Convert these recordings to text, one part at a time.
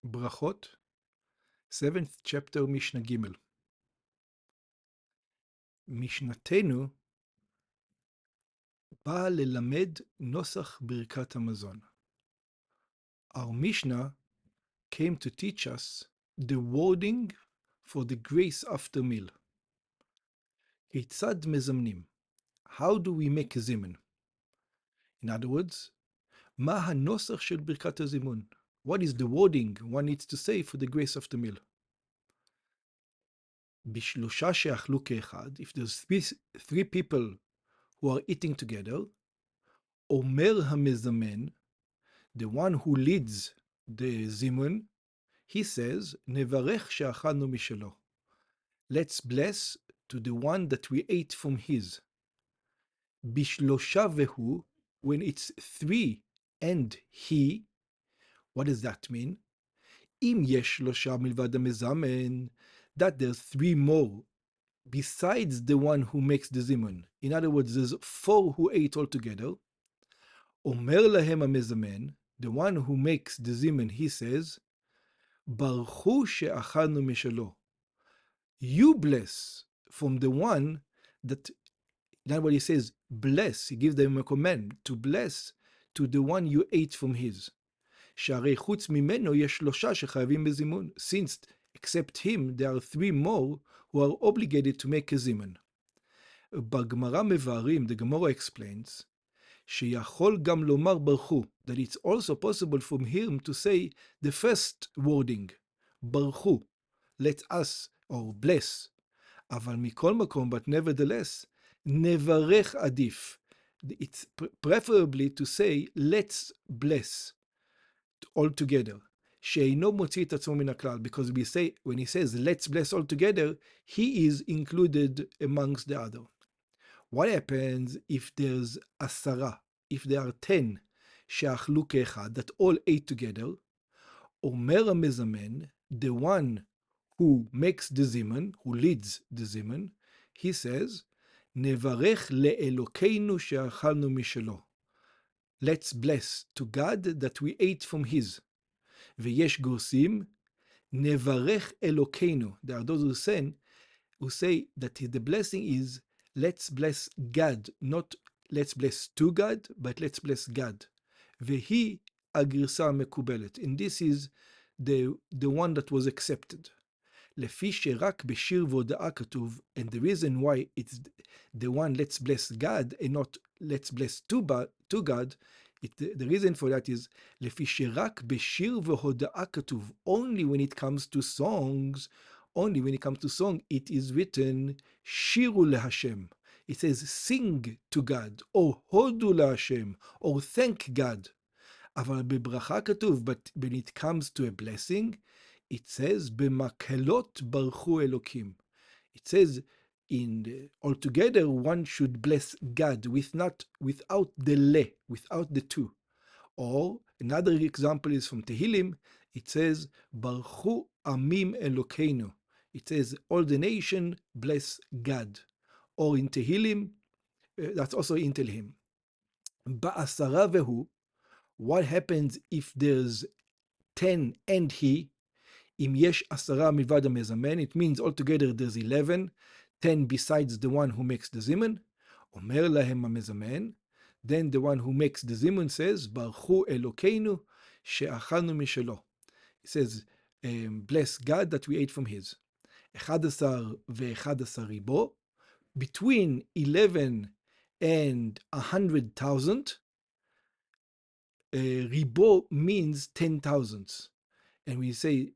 Brachot, 7th chapter, Mishnah Gimel. משנתנו באה ללמד נוסח ברכת המזון. Our Mishnah came to teach us the wording for the grace after meal. כיצד מזמנים? How do we make a zimun? In other words, מה הנוסח של ברכת הזימון? What is the wording one needs to say for the grace after meal? בשלושה שאכלו כאחד, if there's three people who are eating together, אומר המזמן, the one who leads the zimun, he says, נברך שאכלנו משלו. Let's bless to the one that we ate from his. בשלושה והוא, when it's three and he, what does that mean? אם יש שלושה מלבד המזמן, that there's three more besides the one who makes the zimun. In other words, there's four who ate altogether. אומר להם המזמן, the one who makes the zimun, he says, ברכו שאכלנו משלו. You bless from the one that, that's what he says, bless, he gives them a command to bless to the one you ate from his. שהרי חוץ ממנו יש שלושה שחייבים בזימון. Since, except him, there are three more who are obligated to make a zimun. בגמרא מבארים, the Gemara explains, שיכול גם לומר ברכו, that it's also possible from him to say the first wording, ברכו, let us, or bless. אבל מכל מקום, but nevertheless, נברך עדיף. It's preferably to say, let's bless, all together. שאינו מוציא את עצמו מן הכלל, because we say, when he says, let's bless all together, he is included amongst the other. What happens if there's 10, if there are 10 שאכלו כאחד, that all ate together? אומר המזמן, the one who makes the zimun, who leads the zimun, he says, נברך לאלוקינו שאכלנו משלו. Let's bless to God that we ate from his. ויש גורסים, נברך אלוקינו. There are those who say that the blessing is, let's bless God, not let's bless to God, but let's bless God. והיא הגרסה המקובלת. And this is the one that was accepted. לפי שרק בשיר והודאה כתוב, and the reason why it's the one let's bless God and not let's bless to God, the reason for that is, לפי שרק בשיר והודאה כתוב, only when it comes to songs, it is written, שירו להשם. It says, sing to God, or הודו להשם, or thank God. אבל בברכה כתוב, but when it comes to a blessing, it says, במקהלות ברכו אלוקים. It says, altogether, one should bless God without the le, without the two. Or another example is from Tehillim. It says, ברכו עמים אלוקינו. It says, all the nation bless God. Or in Tehillim, that's also in Tehillim. בעשרה והוא, what happens if there's 10 and he? אם יש 10 מלבד המזמן, it means altogether there's 11, 10 besides the one who makes the zimun. אומר להם המזמן, then the one who makes the zimun says, ברכו אלוקינו שאכלנו משלו. It says, bless God that we ate from his. 11 ו-11 ריבו, between 11 and 100,000, ריבו means 10,000. And we say,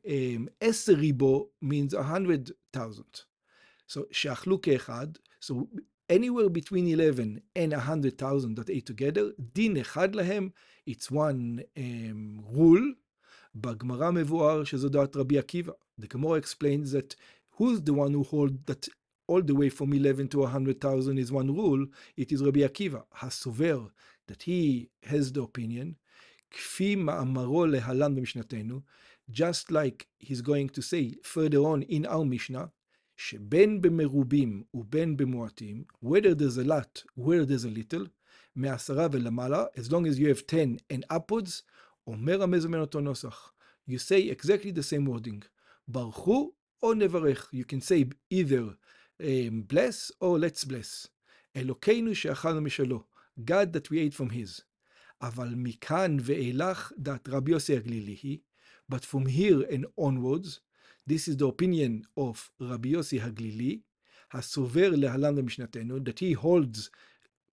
10 ריבו means 100,000. So, שאכלו כאחד, so anywhere between 11 and 100,000 that ate together, דין אחד להם, it's one rule. בגמרא מבואר שזו דעת רבי עקיבא. The Gemara explains that who's the one who holds that all the way from 11 to 100,000 is one rule? It is Rabbi Akiva, הסובר, that he has the opinion, כפי מאמרו להלן במשנתנו, just like he's going to say further on in our Mishnah, שבין במרובים ובין במועטים, whether there's a lot, whether there's a little, מעשרה ולמעלה, as long as you have 10 and upwards, אומר המזמן אותו נוסח. you say exactly the same wording. Baruchu or nevarech. You can say either bless or let's bless. Elokeinu she'achalnu mishalo. God that we ate from his. אבל מכאן ואילך that Rabbi Yossi Haglili he, but from here and onwards, this is the opinion of Rabbi Yossi Haglili, הסובר להלן במשנתנו, that he holds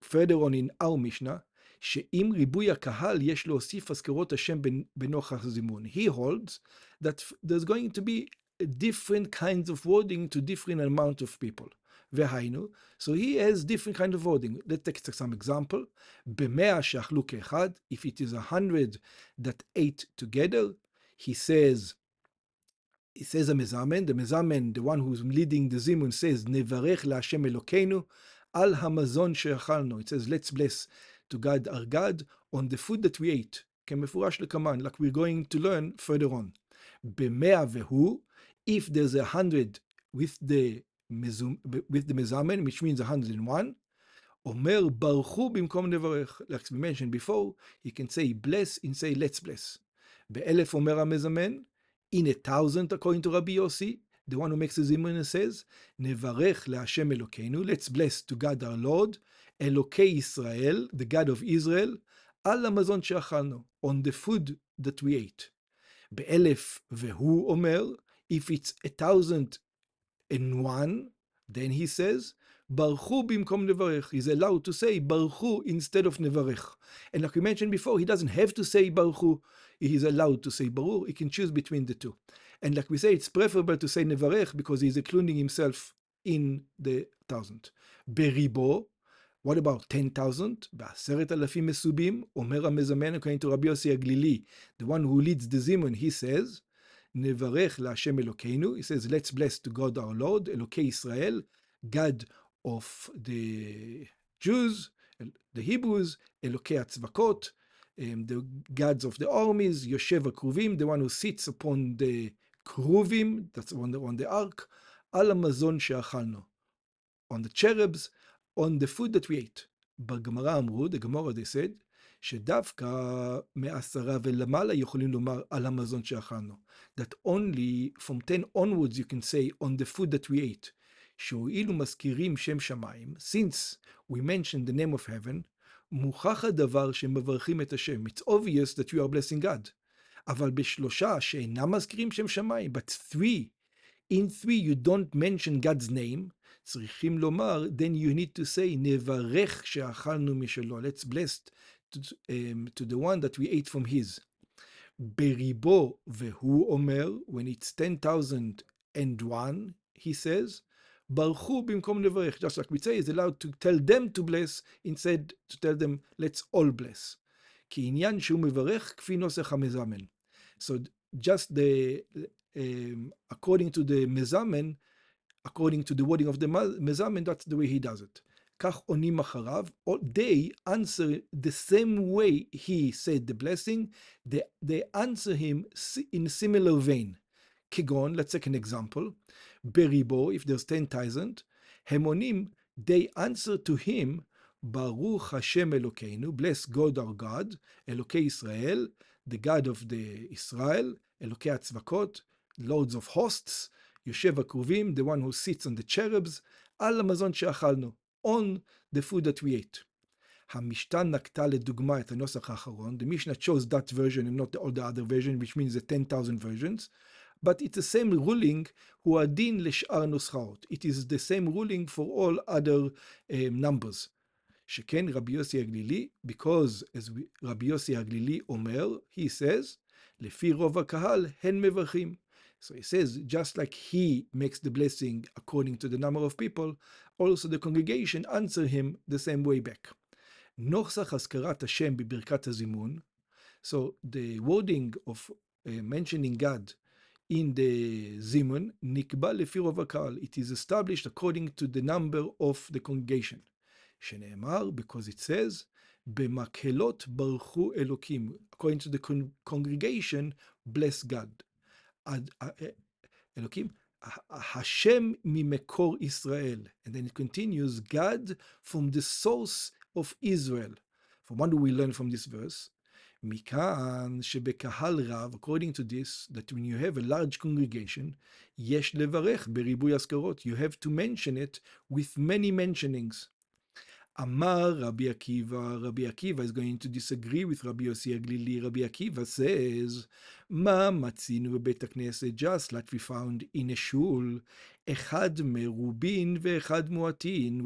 further on in our Mishnah, שאם ריבוי הקהל יש להוסיף הזכרות השם בנוכח זימון. He holds that there's going to be different kinds of wording to different amount of people. והיינו, so he has different kind of wording. Let's take some example. במאה שאכלו כאחד, if it is 100 that ate together, he says a mezamen, the one who's leading the zimun says, nevarech laHashem Elokeinu al hamazon she'achalnu. It says, let's bless to God our God on the food that we ate. כמפורש לקמן, like we're going to learn further on. במאה והוא, if there's 100 with the mezamen, which means 101, אומר ברכו במקום נברך. Like we mentioned before, he can say bless and say let's bless. באלף אומר המזמן, in 1,000 according to Rabbi Yossi, the one who makes the zimun says, nevarech laHashem Elokeinu, let's bless to God our Lord, Elokei Israel, the God of Israel, al hamazon she'achalnu, on the food that we ate. באלף והוא אומר, if it's 1,001, then he says, Baruchu bimkom nevarech. He's allowed to say Baruchu instead of nevarech. And like we mentioned before, he doesn't have to say Baruchu. He's allowed to say Baruch. He can choose between the two. And like we say, it's preferable to say nevarech because he's including himself in the 1,000. Beribo, what about 10,000? ב10,000 מסובים, אומר המזמן, according to Rabbi Yossi Haglili, the one who leads the zimun, he says, nevarech laHashem Elokeinu. He says, let's bless to God our Lord, Elokei Israel, God of the Jews, the Hebrews, Elokei Atzvakot, the gods of the armies, Yoshev HaKruvim, the one who sits upon the Kruvim, that's on the ark, al hamazon she'achalnu, on the cherubs, on the food that we ate. בגמרא אמרו, the Gemara they said, שדווקא מ10 ולמעלה יכולים לומר על המזון שאכלנו. That only from 10 onwards you can say on the food that we ate. שהואילו מזכירים שם שמיים, since we mentioned the name of heaven, מוכח הדבר שמברכים את השם. It's obvious that you are blessing God. אבל בשלושה שאינם מזכירים שם שמיים, but in three you don't mention God's name, צריכים לומר, then you need to say, נברך שאכלנו משלו. Let's bless to the one that we ate from his. בריבו והוא אומר, when it's 10,001, he says, ברכו במקום נברך. Just like we say, is allowed to tell them to bless, instead to tell them, let's all bless. כי עניין שהוא מברך כפי נוסח המזמן. So just according to the mezamen, according to the wording of the mezamen, that's the way he does it. כך עונים אחריו, they answer the same way he said the blessing, they answer him in similar vein. כגון, let's take an example, בריבו, if there's 10,000, הם עונים, they answer to him, ברוך השם אלוקינו, bless God our God, אלוקי ישראל, the God of the Israel, אלוקי הצבקות, lords of hosts, יושב הקרובים, the one who sits on the cherubs, על המזון שאכלנו, on the food that we ate. המשנה נקטה לדוגמה את הנוסח האחרון, the Mishnah chose that version and not all the other version, which means the 10,000 versions, but it's the same ruling, הוא הדין לשאר נוסחאות. It is the same ruling for all other numbers. שכן רבי יוסי הגלילי, because as רבי יוסי הגלילי אומר, he says, לפי רוב הקהל הן מברכים. So he says, just like he makes the blessing according to the number of people, also the congregation answer him the same way back. נוסח הזכרת השם בברכת הזימון, so the wording of mentioning God in the zimun, נקבע לפי רוב הקהל. It is established according to the number of the congregation. שנאמר, because it says, במקהלות ברכו אלוקים. According to the congregation, bless God. אלוקים, השם ממקור ישראל. And then it continues, God from the source of Israel. From what do we learn from this verse? מכאן שבקהל רב, according to this, that when you have a large congregation, יש לברך בריבוי אזכרות. You have to mention it with many mentionings. Amar Rabbi Akiva. Rabbi Akiva is going to disagree with Rabbi Yossi Aglili. Rabbi Akiva says, Ma matzinu bebet hakneset, just like we found in a shul, echad merubin veechad muatin,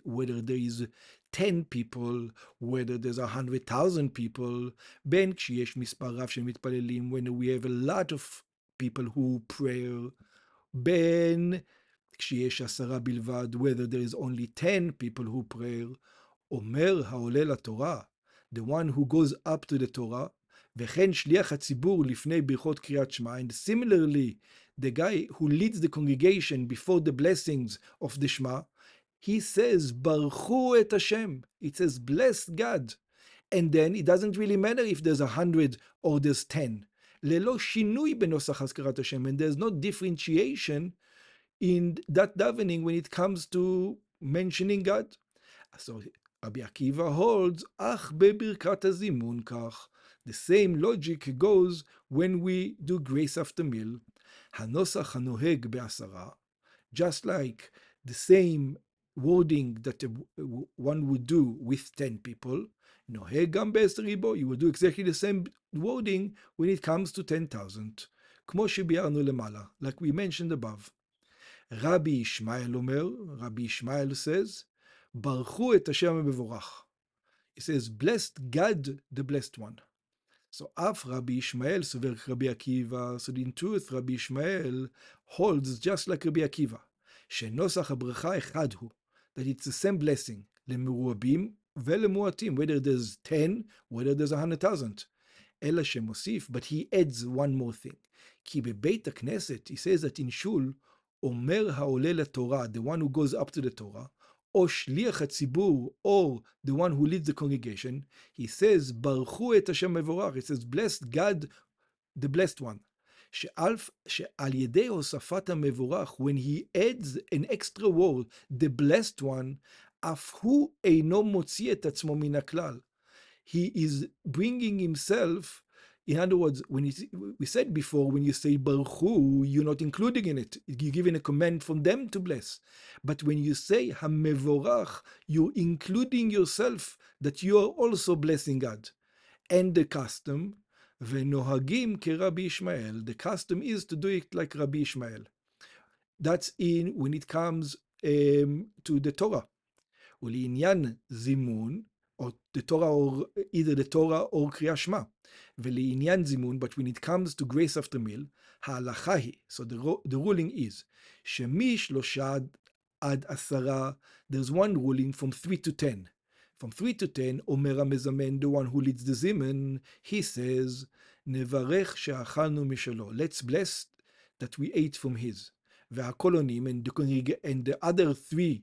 whether there is 10 people, whether there's 100,000 people, ben כשיש מספר רב שמתפללים, when we have a lot of people who pray, ben כשיש 10 בלבד, whether there is only 10 people who pray, אומר העולה לתורה, the one who goes up to the Torah, וכן שליח הציבור לפני ברכות קריאת שמע, and similarly, the guy who leads the congregation before the blessings of the Shema, he says, ברכו את השם. It says, bless God. And then it doesn't really matter if there's 100 or there's 10. ללא שינוי בנוסח הזכרת השם, and there's no differentiation in that davening when it comes to mentioning God. So Rabbi Akiva holds, ach bebirkat hazimun kach. The same logic goes when we do grace after meal. Hanosach hanoheg be'asara. Just like the same wording that one would do with 10 people, noheg gam be'esribo, you will do exactly the same wording when it comes to 10,000. Kmo shebiarnu lemala, like we mentioned above. Rabbi Ishmael Omer, Rabbi Ishmael says, Baruchu et Hashem המבורך. He says, blessed God, the blessed one. So Af Rabbi Ishmael סובר Rabbi Akiva. So in truth, Rabbi Ishmael holds just like Rabbi Akiva, שנוסח הברכה אחד הוא, that it's the same blessing, למרובים ולמועטים, whether there's 10, whether there's 100,000. אלא שמוסיף, but he adds one more thing. כי בבית הכנסת, he says that in shul, אומר העולה לתורה, the one who goes up to the Torah, או שליח הציבור, or the one who leads the congregation, he says, ברכו את השם מבורך, it says, blessed God, the blessed one. שעל ידי הוספת המבורך, when he adds an extra word, the blessed one, אף הוא אינו מוציא את עצמו מן הכלל. He is bringing himself. In other words, when we said before, when you say Baruchu, you're not including in it. You're giving a command from them to bless. But when you say HaMevorach, you're including yourself that you are also blessing God. And the custom, Venohagim ke Rabbi Ishmael, the custom is to do it like Rabbi Ishmael. That's when it comes to the Torah. ולעניין זימון, or the Torah, or either the Torah or Kriyat Shema. ולעניין זימון, but when it comes to grace after meal, ההלכה היא, so the ruling is, שמשלושה עד 10, there's one ruling from 3 to 10. From 3 to 10, אומר המזמן, the one who leads the zimun, he says, נברך שאכלנו משלו. Let's bless that we ate from his. והקולונים, and the other 3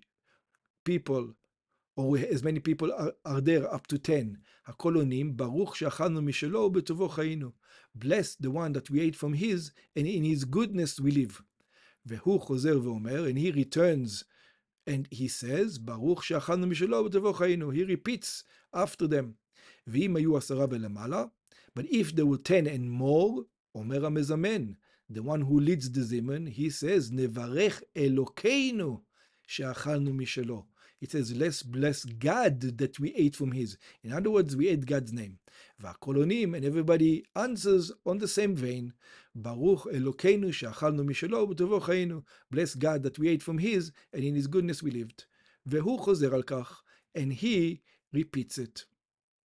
people, or as many people are there, up to 10. הקולונים, ברוך שאכלנו משלו ובטובו חיינו. Bless the one that we ate from his, and in his goodness we live. והוא חוזר ואומר, and he returns, and he says, ברוך שאכלנו משלו ובטובו חיינו. He repeats after them. ואם היו 10 ולמעלה, but if there were 10 and more, אומר המזמן, the one who leads the zimun, he says, נברך אלוקינו שאכלנו משלו. It says, let's bless God that we ate from his. In other words, we ate God's name. והקולונים, and everybody answers on the same vein, ברוך אלוקינו שאכלנו משלו ובטובו חיינו. Bless God that we ate from his, and in his goodness we lived. והוא חוזר על כך, and he repeats it.